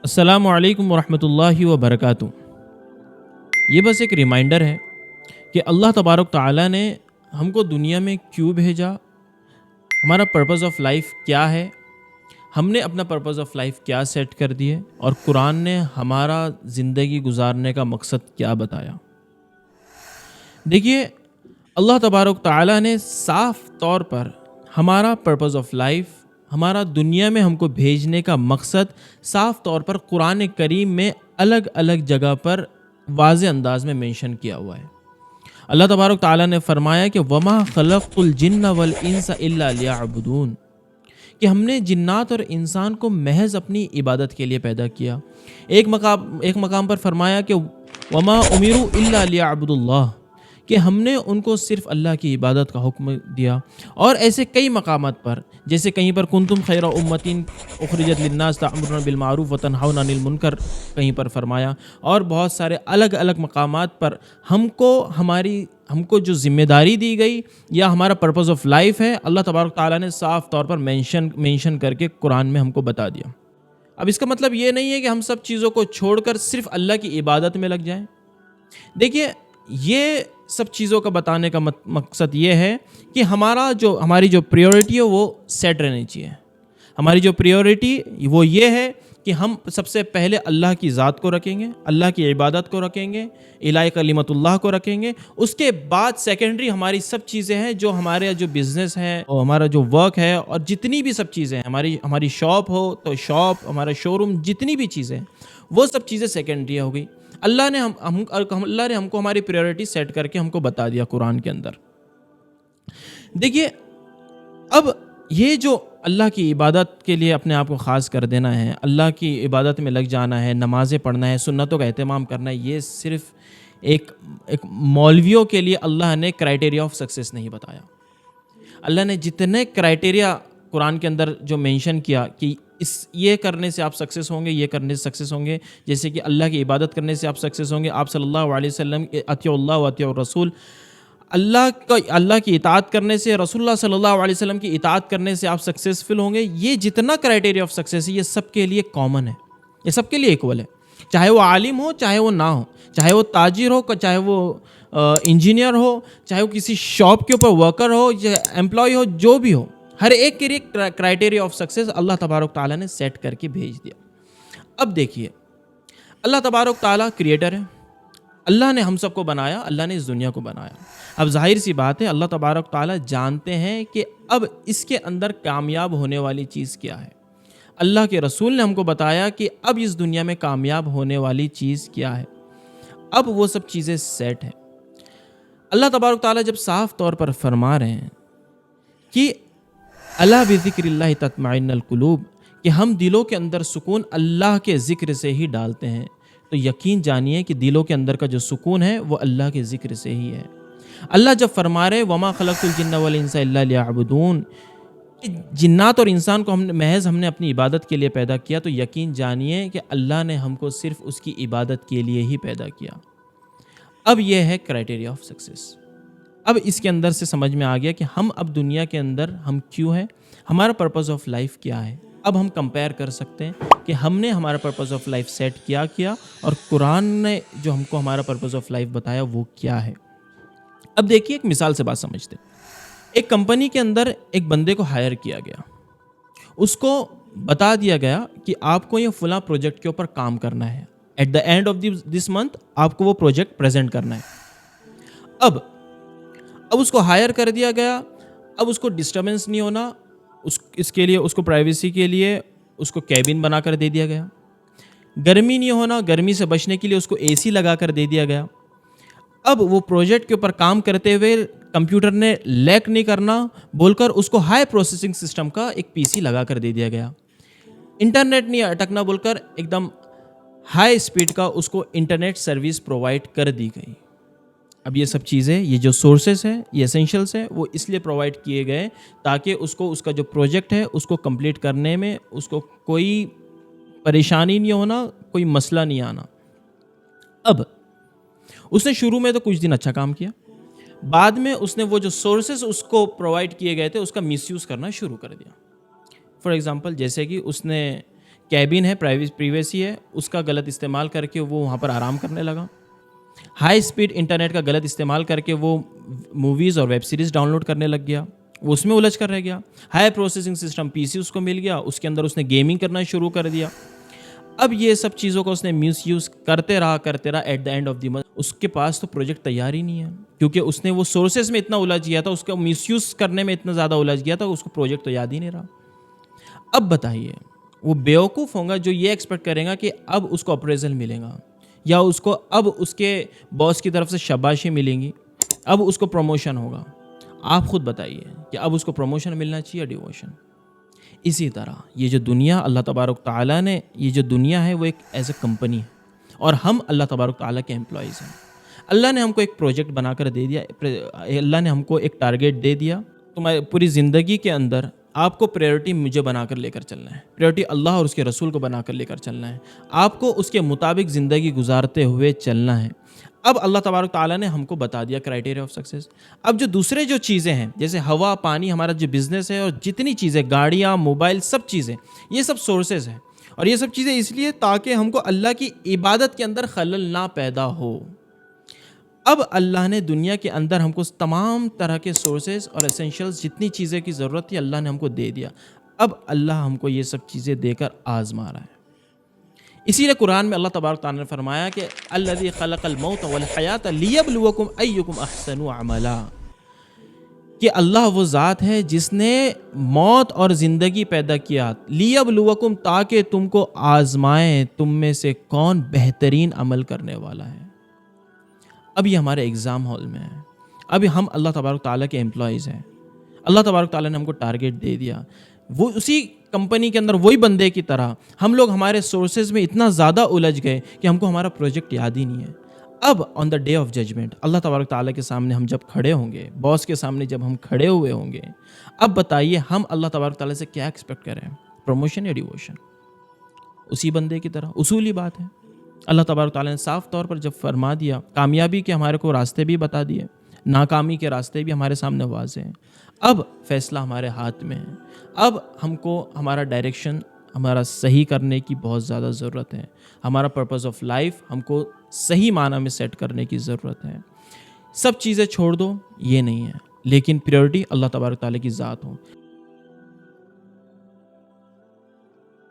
السلام علیکم ورحمۃ اللہ وبرکاتہ۔ یہ بس ایک ریمائنڈر ہے کہ اللہ تبارک تعالیٰ نے ہم کو دنیا میں کیوں بھیجا، ہمارا پرپز آف لائف کیا ہے، ہم نے اپنا پرپز آف لائف کیا سیٹ کر دیے، اور قرآن نے ہمارا زندگی گزارنے کا مقصد کیا بتایا۔ دیکھیے، اللہ تبارک تعالیٰ نے صاف طور پر ہمارا پرپز آف لائف، ہمارا دنیا میں ہم کو بھیجنے کا مقصد صاف طور پر قرآن کریم میں الگ الگ جگہ پر واضح انداز میں مینشن کیا ہوا ہے۔ اللہ تبارک تعالیٰ نے فرمایا کہ وَمَا خَلَقْتُ الْجِنَّ وَالْإِنسَ إِلَّا لِيَعْبُدُونَ، کہ ہم نے جنات اور انسان کو محض اپنی عبادت کے لیے پیدا کیا۔ ایک مقام پر فرمایا کہ وَمَا أُمِرُوا إِلَّا لِيَعْبُدُوا اللَّهَ، کہ ہم نے ان کو صرف اللہ کی عبادت کا حکم دیا۔ اور ایسے کئی مقامات پر، جیسے کہیں پر کنتم خیر امتین اخرجت للناس تأمرون بالمعروف وتنہون عن المنکر کہیں پر فرمایا، اور بہت سارے الگ الگ مقامات پر ہم کو جو ذمہ داری دی گئی یا ہمارا پرپز آف لائف ہے، اللہ تبارک تعالیٰ نے صاف طور پر مینشن کر کے قرآن میں ہم کو بتا دیا۔ اب اس کا مطلب یہ نہیں ہے کہ ہم سب چیزوں کو چھوڑ کر صرف اللہ کی عبادت میں لگ جائیں۔ دیکھیے، یہ سب چیزوں کا بتانے کا مقصد یہ ہے کہ ہماری جو پریورٹی ہے وہ سیٹ رہنی چاہیے۔ ہماری جو پریورٹی وہ یہ ہے کہ ہم سب سے پہلے اللہ کی ذات کو رکھیں گے، اللہ کی عبادت کو رکھیں گے، الہ کلمت اللہ کو رکھیں گے۔ اس کے بعد سیکنڈری ہماری سب چیزیں ہیں، جو ہمارے جو بزنس ہے اور ہمارا جو ورک ہے، اور جتنی بھی سب چیزیں ہیں، ہماری شاپ ہو تو شاپ، ہمارا شو روم، جتنی بھی چیزیں ہیں، وہ سب چیزیں سیکنڈری ہو گئی۔ اللہ نے ہم کو ہماری پریورٹی سیٹ کر کے ہم کو بتا دیا قرآن کے اندر۔ دیکھیے، اب یہ جو اللہ کی عبادت کے لیے اپنے آپ کو خاص کر دینا ہے، اللہ کی عبادت میں لگ جانا ہے، نمازیں پڑھنا ہے، سنتوں کا اہتمام کرنا ہے، یہ صرف ایک مولویوں کے لیے اللہ نے کرائٹیریا آف سکسیس نہیں بتایا۔ اللہ نے جتنے کرائٹیریا قرآن کے اندر جو مینشن کیا کہ یہ کرنے سے آپ سکسیس ہوں گے، یہ کرنے سے سکسیس ہوں گے، جیسے کہ اللہ کی عبادت کرنے سے آپ سکسیس ہوں گے، آپ صلی اللہ علیہ وسلم اطیعوا اللہ واطیعوا الرسول، اللہ کی اطاعت کرنے سے، رسول اللہ صلی اللہ علیہ وسلم کی اطاعت کرنے سے آپ سکسیسفل ہوں گے۔ یہ جتنا کرائٹیریا آف سکسیس ہے، یہ سب کے لیے کامن ہے، یہ سب کے لیے ایکول ہے، چاہے وہ عالم ہو، چاہے وہ نہ ہو، چاہے وہ تاجر ہو، چاہے وہ انجینئر ہو، چاہے وہ کسی شاپ کے اوپر ورکر ہو یا امپلائی ہو، جو بھی ہو، ہر ایک کے لیے کرائٹیریا آف سکسیس اللہ تبارک تعالیٰ نے سیٹ کر کے بھیج دیا۔ اب دیکھیے، اللہ تبارک تعالیٰ کریٹر ہے، اللہ نے ہم سب کو بنایا، اللہ نے اس دنیا کو بنایا۔ اب ظاہر سی بات ہے، اللہ تبارک تعالیٰ جانتے ہیں کہ اب اس کے اندر کامیاب ہونے والی چیز کیا ہے۔ اللہ کے رسول نے ہم کو بتایا کہ اب اس دنیا میں کامیاب ہونے والی چیز کیا ہے۔ اب وہ سب چیزیں سیٹ ہیں۔ اللہ تبارک تعالیٰ جب صاف طور پر فرما رہے ہیں کہ الا بذکر اللہ تطمئن القلوب، کہ ہم دلوں کے اندر سکون اللہ کے ذکر سے ہی ڈالتے ہیں، تو یقین جانیے کہ دلوں کے اندر کا جو سکون ہے وہ اللہ کے ذکر سے ہی ہے۔ اللہ جب فرما رہے وما خلقت الجن والانس الا لیعبدون، جنات اور انسان کو ہم نے اپنی عبادت کے لیے پیدا کیا، تو یقین جانیے کہ اللہ نے ہم کو صرف اس کی عبادت کے لیے ہی پیدا کیا۔ اب یہ ہے کرائٹیریا آف سکسیس۔ اب اس کے اندر سے سمجھ میں آ گیا کہ ہم اب دنیا کے اندر ہم کیوں ہیں، ہمارا پرپز آف لائف کیا ہے۔ اب ہم کمپیئر کر سکتے ہیں کہ ہم نے ہمارا پرپز آف لائف سیٹ کیا اور قرآن نے جو ہم کو ہمارا پرپز آف لائف بتایا وہ کیا ہے۔ اب دیکھیے، ایک مثال سے بات سمجھتے ہیں۔ ایک کمپنی کے اندر ایک بندے کو ہائر کیا گیا، اس کو بتا دیا گیا کہ آپ کو یہ فلاں پروجیکٹ کے اوپر کام کرنا ہے، at the end of this month آپ کو وہ پروجیکٹ پریزنٹ کرنا ہے۔ اب اس کو ہائر کر دیا گیا، اب اس کو ڈسٹربنس نہیں ہونا، اس کے لیے، اس کو پرائیویسی کے لیے اس کو کیبن بنا کر دے دیا گیا۔ گرمی نہیں ہونا، گرمی سے بچنے کے لیے اس کو اے سی لگا کر دے دیا گیا۔ اب وہ پروجیکٹ کے اوپر کام کرتے ہوئے کمپیوٹر نے لیک نہیں کرنا بول کر اس کو ہائی پروسیسنگ سسٹم کا ایک پی سی لگا کر دے دیا گیا۔ انٹرنیٹ نہیں اٹکنا بول کر ایک دم ہائی اسپیڈ کا اس کو انٹرنیٹ سروس پرووائڈ کر دی گئی۔ اب یہ سب چیزیں، یہ جو سورسز ہیں، یہ اسینشلس ہیں، وہ اس لیے پرووائڈ کیے گئے تاکہ اس کا جو پروجیکٹ ہے اس کو کمپلیٹ کرنے میں اس کو کوئی پریشانی نہیں ہونا، کوئی مسئلہ نہیں آنا۔ اب اس نے شروع میں تو کچھ دن اچھا کام کیا، بعد میں اس نے وہ جو سورسز اس کو پرووائڈ کیے گئے تھے اس کا مس یوز کرنا شروع کر دیا۔ فار ایگزامپل، جیسے کہ اس نے کیبن ہے, پریویسی ہے, اس کا غلط استعمال کر کے وہ وہاں پر آرام کرنے لگا. ہائی سپیڈ انٹرنیٹ کا غلط استعمال کر کے وہ موویز اور ویب سیریز ڈاؤن لوڈ کرنے لگ گیا, وہ اس میں الجھ کر رہ گیا. ہائی پروسیسنگ سسٹم پی سی اس کو مل گیا, اس کے اندر اس نے گیمنگ کرنا شروع کر دیا. اب یہ سب چیزوں کا اس نے مس یوز کرتے رہا, at the end of the month اس کے پاس تو پروجیکٹ تیار ہی نہیں ہے, کیونکہ اس نے وہ سورسز میں اتنا الجھ گیا تھا, اس کا مس یوز کرنے میں اتنا زیادہ الجھ گیا تھا, اس کو پروجیکٹ تو یاد ہی نہیں رہا. اب بتائیے وہ بیوقوف ہوگا جو یہ ایکسپیکٹ کرے گا کہ اب اس کو اپریزل ملے گا, یا اس کو اب اس کے باس کی طرف سے شاباشی ملیں گی, اب اس کو پروموشن ہوگا. آپ خود بتائیے کہ اب اس کو پروموشن ملنا چاہیے یا ڈیووشن. اسی طرح یہ جو دنیا اللہ تبارک تعالیٰ نے, یہ جو دنیا ہے وہ ایک ایز اے کمپنی ہے, اور ہم اللہ تبارک تعالیٰ کے امپلائیز ہیں. اللہ نے ہم کو ایک پروجیکٹ بنا کر دے دیا, اللہ نے ہم کو ایک ٹارگیٹ دے دیا. تمہاری پوری زندگی کے اندر آپ کو پریورٹی مجھے بنا کر لے کر چلنا ہے, پریورٹی اللہ اور اس کے رسول کو بنا کر لے کر چلنا ہے, آپ کو اس کے مطابق زندگی گزارتے ہوئے چلنا ہے. اب اللہ تبارک تعالیٰ نے ہم کو بتا دیا کرائٹیریا آف سکسیس. اب جو دوسرے جو چیزیں ہیں جیسے ہوا, پانی, ہمارا جو بزنس ہے, اور جتنی چیزیں, گاڑیاں, موبائل, سب چیزیں, یہ سب سورسز ہیں, اور یہ سب چیزیں اس لیے تاکہ ہم کو اللہ کی عبادت کے اندر خلل نہ پیدا ہو. اب اللہ نے دنیا کے اندر ہم کو تمام طرح کے سورسز اور اسینشلز جتنی چیزیں کی ضرورت تھی اللہ نے ہم کو دے دیا. اب اللہ ہم کو یہ سب چیزیں دے کر آزما رہا ہے. اسی لیے قرآن میں اللہ تبارک تعالیٰ نے فرمایا کہ الذی خلق الموت والحیات لیبلوکم ایکم احسن عملا, کہ اللہ وہ ذات ہے جس نے موت اور زندگی پیدا کیا, لیبلوکم, تاکہ تم کو آزمائے تم میں سے کون بہترین عمل کرنے والا ہے. اب یہ ہمارے ایگزام ہال میں ہے, ابھی ہم اللہ تبارک تعالیٰ کے امپلائیز ہیں, اللہ تبارک تعالیٰ نے ہم کو ٹارگیٹ دے دیا. وہ اسی کمپنی کے اندر وہی بندے کی طرح ہم لوگ ہمارے سورسز میں اتنا زیادہ الجھ گئے کہ ہم کو ہمارا پروجیکٹ یاد ہی نہیں ہے. اب آن دا ڈے آف ججمنٹ اللہ تبارک تعالیٰ کے سامنے ہم جب کھڑے ہوں گے, باس کے سامنے جب ہم کھڑے ہوئے ہوں گے, اب بتائیے ہم اللہ تبارک تعالیٰ سے کیا ایکسپیکٹ کریں, پروموشن یا ڈیووشن؟ اسی بندے کی طرح اصولی بات ہے. اللہ تبارک تعالیٰ نے صاف طور پر جب فرما دیا, کامیابی کے ہمارے کو راستے بھی بتا دیے, ناکامی کے راستے بھی ہمارے سامنے واضح ہیں. اب فیصلہ ہمارے ہاتھ میں ہے. اب ہم کو ہمارا ڈائریکشن ہمارا صحیح کرنے کی بہت زیادہ ضرورت ہے. ہمارا پرپز آف لائف ہم کو صحیح معنی میں سیٹ کرنے کی ضرورت ہے. سب چیزیں چھوڑ دو یہ نہیں ہے, لیکن پریورٹی اللہ تبارک تعالیٰ کی ذات ہو.